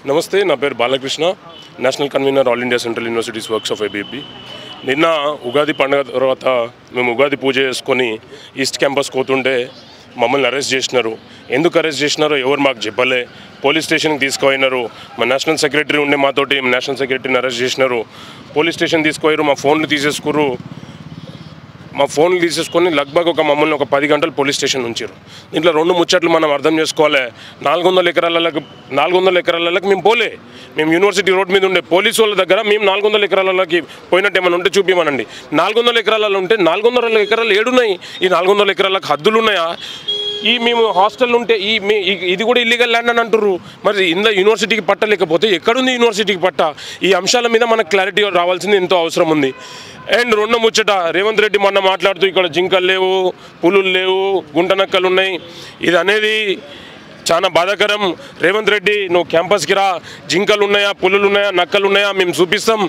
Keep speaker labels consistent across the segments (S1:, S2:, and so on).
S1: నమస్తే, నా పేరు Balakrishna, national convener all India central universities works of ABFB. నిన్న ఉగాది పండుగ తర్వాత మేము ఉగాది పూజ చేసుకొని ఈస్ట్ క్యాంపస్ పోతుంటే మమ్మల్ని అరెస్ట్ చేసినారు. ఎందుకు అరెస్ట్ చేసినారో ఎవరు మాకు చెప్పలే. పోలీస్ స్టేషన్కి తీసుకుపోయినారు. మా నేషనల్ సెక్రటరీ ఉండే మాతోటి నేషనల్ సెక్రటరీని అరెస్ట్ చేసినారు. పోలీస్ స్టేషన్ తీసుకుపోయారు. మా ఫోన్లు తీసేసుకొని లగ్భగ్ మమ్మల్ని ఒక 10 గంటలు పోలీస్ స్టేషన్ ఉంచారు. దీంట్లో రెండు ముచ్చట్లు మనం అర్థం చేసుకోవాలి. 400 ఎకరాలకు మేము పోలే. మేము యూనివర్సిటీ రోడ్ మీద ఉండే పోలీసు వాళ్ళ దగ్గర మేము 400 ఎకరాలకి పోయినట్టు ఏమైనా ఉంటే చూపిమనండి. 400 ఎకరాలలో ఉంటే 400 ఎకరాలు ఏడున్నాయి? ఈ 400 ఎకరాలకు హద్దులు ఉన్నాయా? మేము హాస్టల్ ఉంటే ఇది కూడా ఇల్లీగల్ ల్యాండ్ అని అంటారు. మరి ఇందులో యూనివర్సిటీకి పట్ట లేకపోతే ఎక్కడుంది యూనివర్సిటీకి పట్ట? ఈ అంశాల మీద మనకు క్లారిటీ రావాల్సింది ఎంతో అవసరం ఉంది. అండ్ రెండో ముచ్చట, రేవంత్ రెడ్డి మొన్న మాట్లాడుతూ ఇక్కడ జింకలు లేవు, పులులు లేవు, గుంటనక్కలు ఉన్నాయి. ఇది అనేది చాలా బాధాకరం. రేవంత్ రెడ్డి, నువ్వు క్యాంపస్కి రా. జింకలు ఉన్నాయా, పులులు ఉన్నాయా, నక్కలు ఉన్నాయా మేము చూపిస్తాం.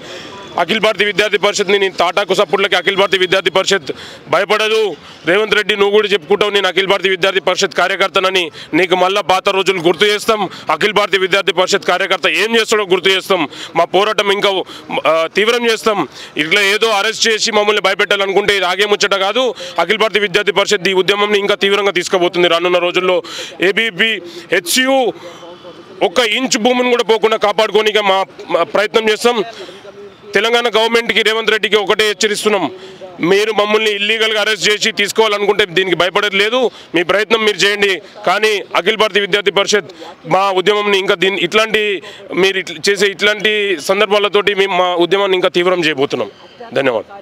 S1: అఖిల భారతీయ విద్యార్థి పరిషత్ని నేను తాటాకు సపోర్ట్లకి అఖిల భారతీయ విద్యార్థి పరిషత్ భయపడదు. రేవంత్ రెడ్డి, నువ్వు కూడా చెప్పుకుంటావు నేను అఖిల భారతీయ విద్యార్థి పరిషత్ కార్యకర్తనని. నీకు మళ్ళీ పాత రోజులు గుర్తు చేస్తాం. అఖిల భారతీయ విద్యార్థి పరిషత్ కార్యకర్త ఏం చేస్తాడో గుర్తు చేస్తాం. మా పోరాటం ఇంకా తీవ్రం చేస్తాం. ఇట్లా ఏదో అరెస్ట్ చేసి మమ్మల్ని భయపెట్టాలనుకుంటే ఇది ఆగే ముచ్చట కాదు. అఖిల భారతీయ విద్యార్థి పరిషత్ ఈ ఉద్యమంని ఇంకా తీవ్రంగా తీసుకుపోతుంది రానున్న రోజుల్లో. ఏబీపీ హెచ్సియు ఒక్క ఇంచు భూమిని కూడా పోకుండా కాపాడుకోనిక మా ప్రయత్నం చేస్తాం. తెలంగాణ గవర్నమెంట్కి, రేవంత్ రెడ్డికి ఒకటే హెచ్చరిస్తున్నాం. మీరు మమ్మల్ని ఇల్లీగల్గా అరెస్ట్ చేసి తీసుకోవాలనుకుంటే దీనికి భయపడేది లేదు. మీ ప్రయత్నం మీరు చేయండి. కానీ అఖిల భారతీయ విద్యార్థి పరిషత్ మా ఉద్యమంని ఇంకా మీరు చేసే ఇట్లాంటి సందర్భాలతోటి మేము మా ఉద్యమాన్ని ఇంకా తీవ్రం చేయబోతున్నాం. ధన్యవాదాలు.